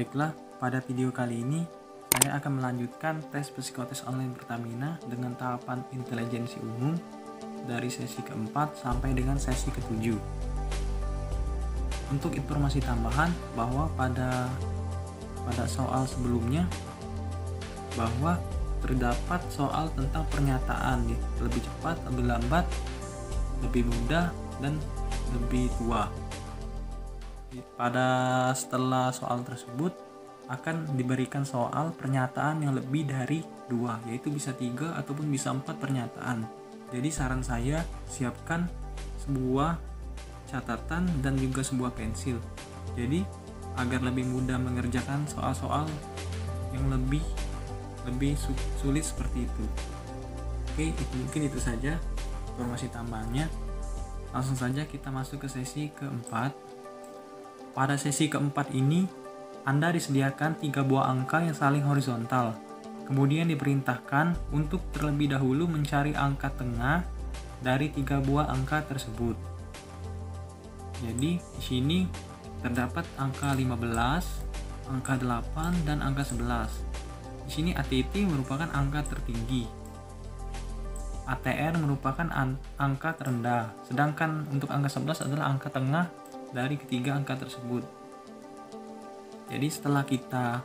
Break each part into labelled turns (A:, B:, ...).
A: Baiklah, pada video kali ini saya akan melanjutkan tes psikotes online Pertamina dengan tahapan intelijensi umum dari sesi keempat sampai dengan sesi ketujuh. Untuk informasi tambahan bahwa pada soal sebelumnya bahwa terdapat soal tentang pernyataan lebih cepat, lebih lambat, lebih muda, dan lebih tua. Setelah soal tersebut akan diberikan soal pernyataan yang lebih dari 2, yaitu bisa 3 ataupun bisa 4 pernyataan. Jadi saran saya siapkan sebuah catatan dan juga sebuah pensil. Jadi agar lebih mudah mengerjakan soal-soal yang lebih sulit seperti itu. Oke, mungkin itu saja informasi tambahannya. Langsung saja kita masuk ke sesi keempat. Pada sesi keempat ini, Anda disediakan 3 buah angka yang saling horizontal. Kemudian diperintahkan untuk terlebih dahulu mencari angka tengah dari 3 buah angka tersebut. Jadi di sini terdapat angka 15, angka 8, dan angka 11. Di sini ATT merupakan angka tertinggi. ATR merupakan angka terendah, sedangkan untuk angka 11 adalah angka tengah dari ketiga angka tersebut. Jadi setelah kita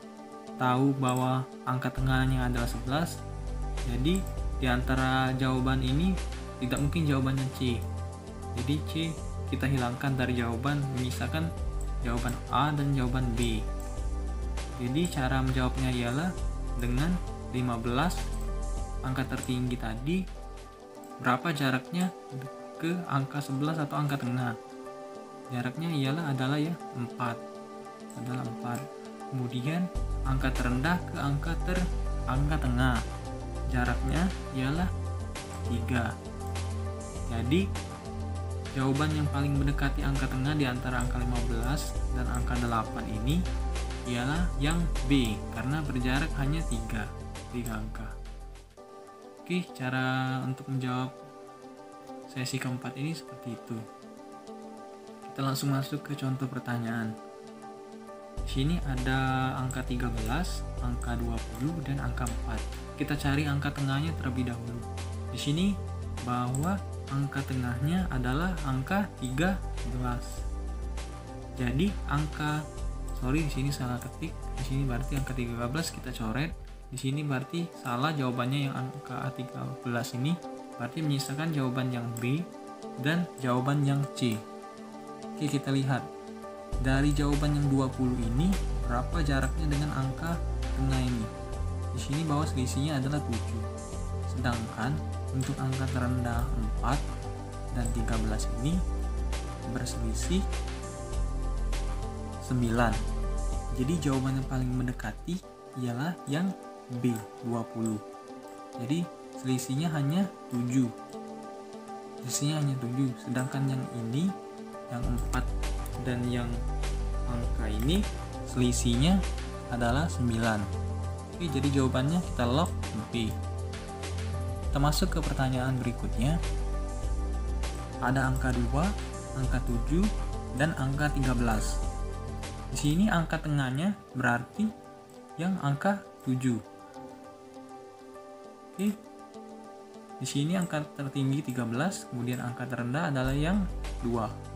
A: tahu bahwa angka tengahnya adalah 11, jadi di antara jawaban ini tidak mungkin jawabannya C. Jadi C kita hilangkan dari jawaban, menyisakan jawaban A dan jawaban B. Jadi cara menjawabnya ialah dengan 15 angka tertinggi tadi, berapa jaraknya ke angka 11 atau angka tengah. Jaraknya adalah 4. Kemudian angka terendah ke angka tengah. Jaraknya ialah 3. Jadi jawaban yang paling mendekati angka tengah di antara angka 15 dan angka 8 ini ialah yang B, karena berjarak hanya 3 angka. Oke, cara untuk menjawab sesi keempat ini seperti itu. Kita langsung masuk ke contoh pertanyaan. Di sini ada angka 13, angka 20, dan angka 4. Kita cari angka tengahnya terlebih dahulu. Di sini bahwa angka tengahnya adalah angka 13. Jadi di sini salah ketik. Di sini berarti angka 13 kita coret. Di sini berarti salah jawabannya, yang angka 13 ini berarti menyisakan jawaban yang B dan jawaban yang C. Oke, kita lihat. Dari jawaban yang 20 ini berapa jaraknya dengan angka tengah ini? Di sini bahwa selisihnya adalah 7. Sedangkan untuk angka terendah 4 dan 13 ini berselisih 9. Jadi jawaban yang paling mendekati ialah yang B, 20. Jadi selisihnya hanya 7. Sedangkan yang ini, yang 4 dan yang angka ini selisihnya adalah 9. Oke, jadi jawabannya kita lock B. Kita masuk ke pertanyaan berikutnya. Ada angka 2, angka 7, dan angka 13. Di sini angka tengahnya berarti yang angka 7. Oke. Di sini angka tertinggi 13, kemudian angka terendah adalah yang 2.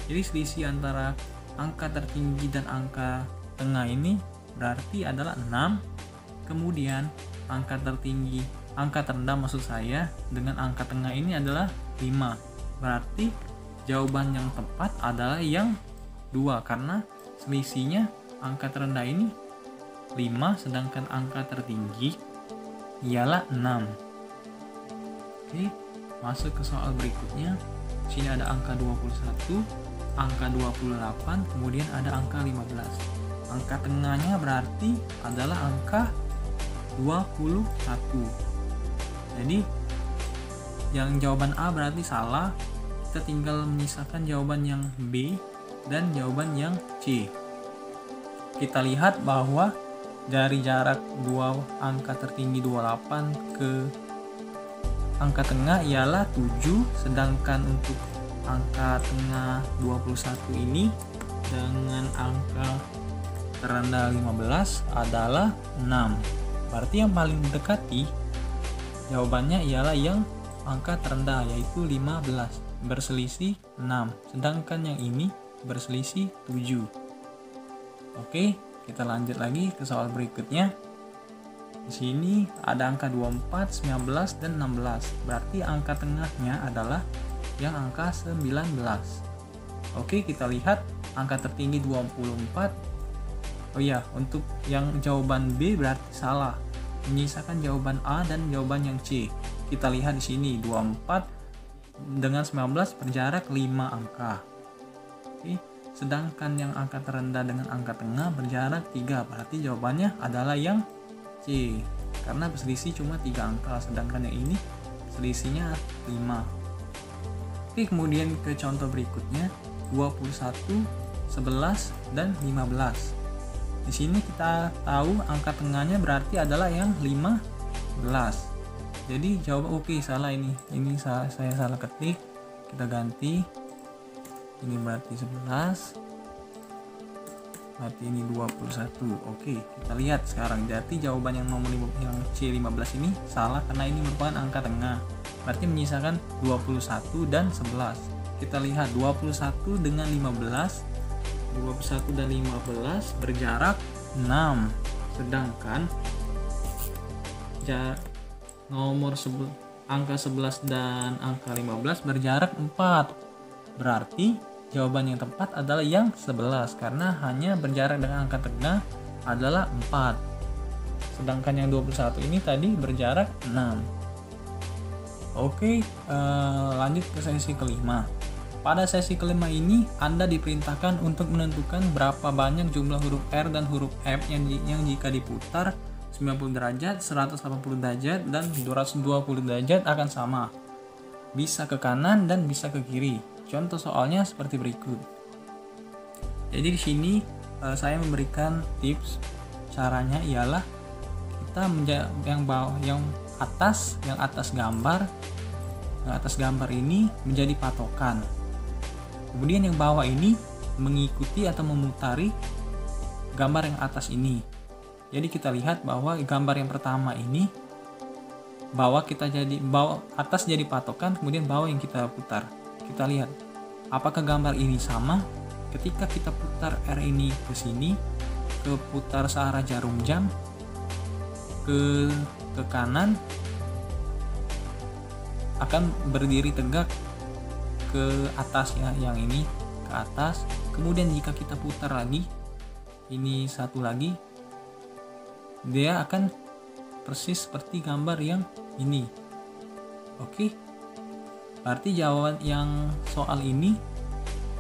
A: Jadi selisih antara angka tertinggi dan angka tengah ini berarti adalah 6. Kemudian angka terendah maksud saya dengan angka tengah ini adalah 5. Berarti jawaban yang tepat adalah yang 2, karena selisihnya angka terendah ini 5, sedangkan angka tertinggi ialah 6. Oke, masuk ke soal berikutnya. Di sini ada angka 21, angka 28, kemudian ada angka 15. Angka tengahnya berarti adalah angka 21. Jadi yang jawaban A berarti salah. Kita tinggal menyisakan jawaban yang B dan jawaban yang C. Kita lihat bahwa dari jarak 2 angka tertinggi 28 ke angka tengah ialah 7, sedangkan untuk angka tengah 21 ini dengan angka terendah 15 adalah 6. Berarti yang paling mendekati jawabannya ialah yang angka terendah, yaitu 15, berselisih 6. Sedangkan yang ini berselisih 7. Oke, kita lanjut lagi ke soal berikutnya. Di sini ada angka 24, 19, dan 16. Berarti angka tengahnya adalah yang angka 19. Oke, kita lihat angka tertinggi 24. Oh iya, untuk yang jawaban B berarti salah. Menyisakan jawaban A dan jawaban yang C. Kita lihat di sini 24 dengan 19 berjarak 5 angka. Oke, sedangkan yang angka terendah dengan angka tengah berjarak 3. Berarti jawabannya adalah yang C. Karena berselisih cuma 3 angka, sedangkan yang ini selisihnya 5. Oke, kemudian ke contoh berikutnya 21, 11, dan 15. Di sini kita tahu angka tengahnya berarti adalah yang 15. Jadi jawab oke, salah ini. Ini saya salah ketik. Kita ganti. Ini berarti 11. Berarti ini 21. Oke, kita lihat sekarang. Jadi jawaban yang nomor yang C15 ini salah karena ini merupakan angka tengah. Berarti menyisakan 21 dan 11. Kita lihat 21 dengan 15. 21 dan 15 berjarak 6, sedangkan angka 11 dan angka 15 berjarak 4. Berarti jawaban yang tepat adalah yang 11 karena hanya berjarak dengan angka tengah adalah 4. Sedangkan yang 21 ini tadi berjarak 6. Oke, lanjut ke sesi kelima. Pada sesi kelima ini, Anda diperintahkan untuk menentukan berapa banyak jumlah huruf R dan huruf F yang jika diputar 90 derajat, 180 derajat, dan 220 derajat akan sama. Bisa ke kanan dan bisa ke kiri. Contoh soalnya seperti berikut. Jadi di sini saya memberikan tips. Caranya ialah kita yang atas gambar ini menjadi patokan. Kemudian yang bawah ini mengikuti atau memutari gambar yang atas ini. Jadi kita lihat bahwa gambar yang pertama ini bawah atas jadi patokan, kemudian bawah yang kita putar. Kita lihat apakah gambar ini sama. Ketika kita putar R ini ke sini, ke putar searah jarum jam ke kanan, akan berdiri tegak ke atas ya, yang ini ke atas. Kemudian jika kita putar lagi, ini satu lagi, dia akan persis seperti gambar yang ini. Oke, berarti jawaban yang soal ini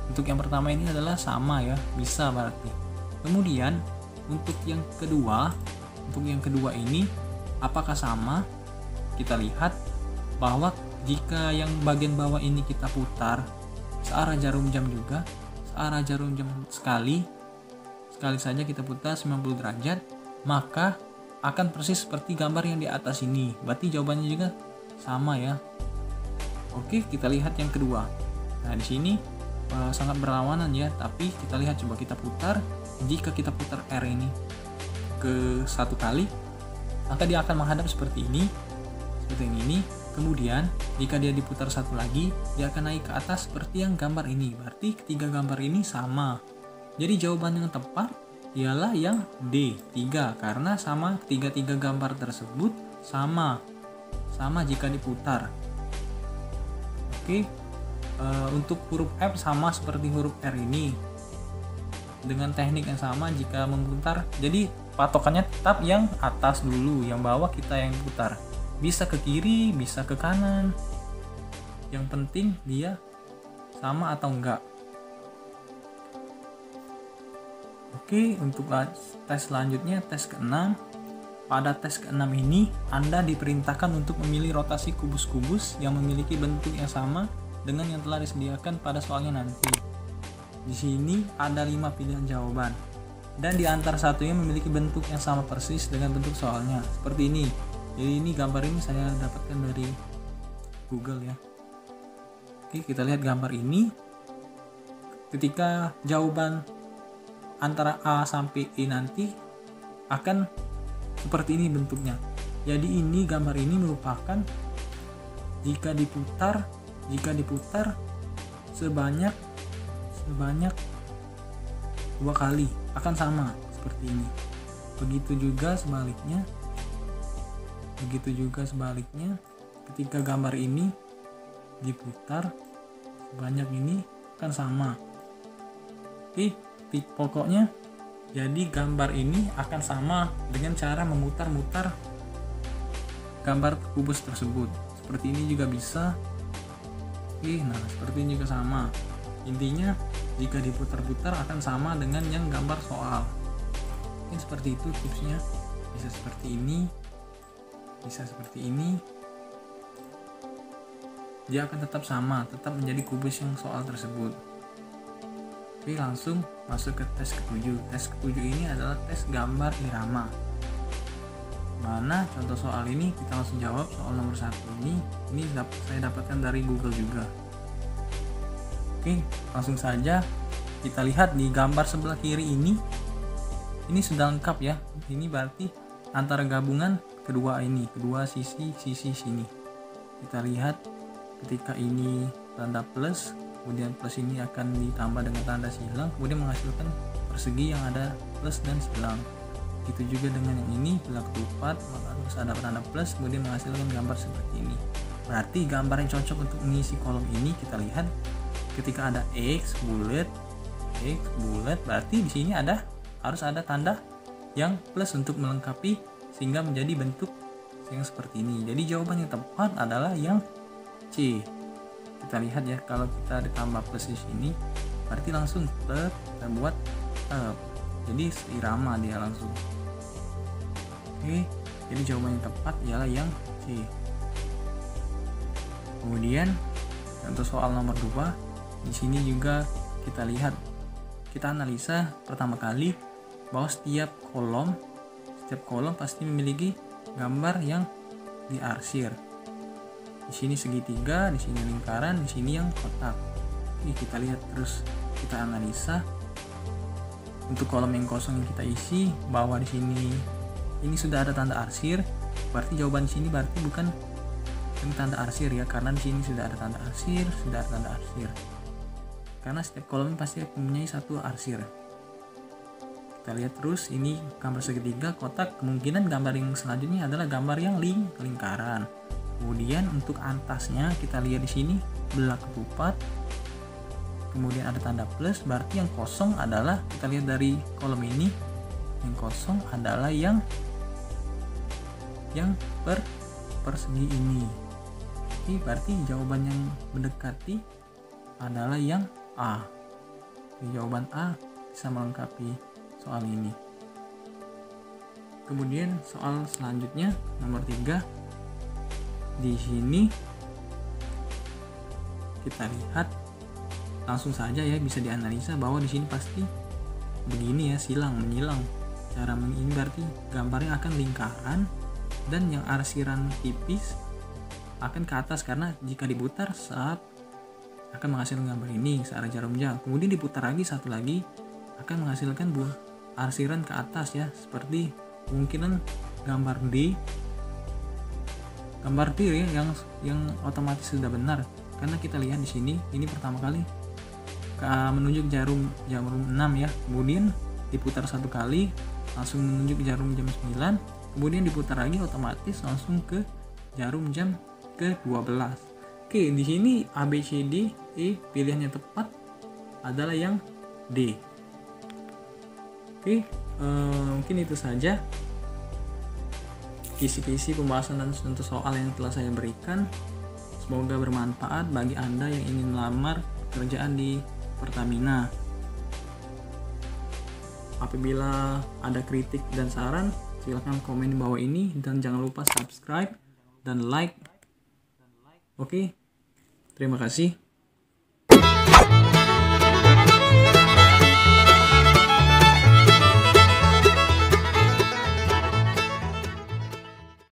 A: untuk yang pertama ini adalah sama ya, bisa berarti. Kemudian untuk yang kedua ini apakah sama? Kita lihat bahwa jika yang bagian bawah ini kita putar searah jarum jam juga, searah jarum jam sekali saja kita putar 90 derajat, maka akan persis seperti gambar yang di atas ini. Berarti jawabannya juga sama ya. Oke, kita lihat yang kedua. Nah, di sini sangat berlawanan ya, tapi kita lihat, coba kita putar. Jika kita putar R ini ke satu kali, maka dia akan menghadap seperti ini, seperti yang ini. Kemudian jika dia diputar satu lagi, dia akan naik ke atas seperti yang gambar ini. Berarti ketiga gambar ini sama. Jadi jawaban yang tepat ialah yang D, 3, karena sama ketiga gambar tersebut sama jika diputar. Oke, untuk huruf F sama seperti huruf R ini dengan teknik yang sama jika memutar. Jadi patokannya tetap yang atas dulu, yang bawah kita yang putar. Bisa ke kiri, bisa ke kanan. Yang penting dia sama atau enggak. Oke, untuk tes selanjutnya, tes ke-6. Pada tes ke-6 ini, Anda diperintahkan untuk memilih rotasi kubus-kubus yang memiliki bentuk yang sama dengan yang telah disediakan pada soalnya nanti. Di sini ada 5 pilihan jawaban. Dan di antara satunya memiliki bentuk yang sama persis dengan bentuk soalnya. Seperti ini. Jadi ini gambar ini saya dapatkan dari Google ya. Oke, kita lihat gambar ini. Ketika jawaban antara A sampai E nanti akan seperti ini bentuknya. Jadi ini gambar ini merupakan jika diputar sebanyak 2 kali akan sama seperti ini. Begitu juga sebaliknya ketika gambar ini diputar sebanyak ini akan sama. Oke, pokoknya jadi gambar ini akan sama dengan cara memutar-mutar gambar kubus tersebut. Seperti ini juga bisa. Oke, nah seperti ini juga sama. Intinya jika diputar-putar akan sama dengan yang gambar soal. Mungkin seperti itu tipsnya. Bisa seperti ini, bisa seperti ini. Dia akan tetap sama, tetap menjadi kubus yang soal tersebut. Oke, langsung masuk ke tes ke-7. Tes ke-7 ini adalah tes gambar irama. Mana contoh soal ini kita langsung jawab. Soal nomor 1 ini saya dapatkan dari Google juga. Oke, langsung saja kita lihat di gambar sebelah kiri ini sudah lengkap ya. Ini berarti antara gabungan kedua sisi sini. Kita lihat ketika ini tanda plus, kemudian plus ini akan ditambah dengan tanda silang, kemudian menghasilkan persegi yang ada plus dan silang. Begitu juga dengan yang ini, bila ketupat, maka harus ada tanda plus, kemudian menghasilkan gambar seperti ini. Berarti gambar yang cocok untuk mengisi kolom ini kita lihat ketika ada X bulat, berarti di sini harus ada tanda yang plus untuk melengkapi sehingga menjadi bentuk yang seperti ini. Jadi jawaban yang tepat adalah yang C. Kita lihat ya, kalau kita ditambah plus di sini berarti langsung kita buat jadi seirama dia langsung. Oke, jadi jawaban yang tepat ialah yang C. Kemudian untuk soal nomor 2, di sini juga kita lihat, kita analisa pertama kali bahwa setiap kolom pasti memiliki gambar yang diarsir. Di sini segitiga, di sini lingkaran, di sini yang kotak. Oke, kita lihat terus, kita analisa untuk kolom yang kosong yang kita isi bahwa di sini ini sudah ada tanda arsir. Berarti jawaban di sini berarti bukan tanda arsir ya, karena di sini sudah ada tanda arsir, Karena setiap kolom pasti mempunyai satu arsir. Kita lihat terus, ini gambar segitiga kotak, kemungkinan gambar yang selanjutnya adalah gambar yang lingkaran. Kemudian untuk atasnya kita lihat di sini belah ketupat, kemudian ada tanda plus, berarti yang kosong adalah, kita lihat dari kolom ini, yang kosong adalah yang persegi ini. Oke, berarti jawaban yang mendekati adalah yang A. Jawaban A bisa melengkapi soal ini. Kemudian soal selanjutnya nomor 3. Di sini kita lihat langsung saja ya, bisa dianalisa bahwa di sini pasti begini ya, menyilang. Cara ini berarti gambarnya akan lingkaran dan yang arsiran tipis akan ke atas, karena jika diputar saat akan menghasilkan gambar ini searah jarum jam. Kemudian diputar lagi satu lagi akan menghasilkan buah arsiran ke atas ya, seperti kemungkinan gambar D ya, yang otomatis sudah benar, karena kita lihat di sini ini pertama kali menunjuk jarum 6 ya, kemudian diputar satu kali langsung menunjuk jarum jam 9, kemudian diputar lagi otomatis langsung ke jarum jam ke-12. Oke, di sini A, B, C, D, E, pilihannya tepat adalah yang D. Oke, mungkin itu saja kisi-kisi pembahasan dan contoh soal yang telah saya berikan. Semoga bermanfaat bagi Anda yang ingin melamar pekerjaan di Pertamina. Apabila ada kritik dan saran, silakan komen di bawah ini dan jangan lupa subscribe dan like. Oke, terima kasih.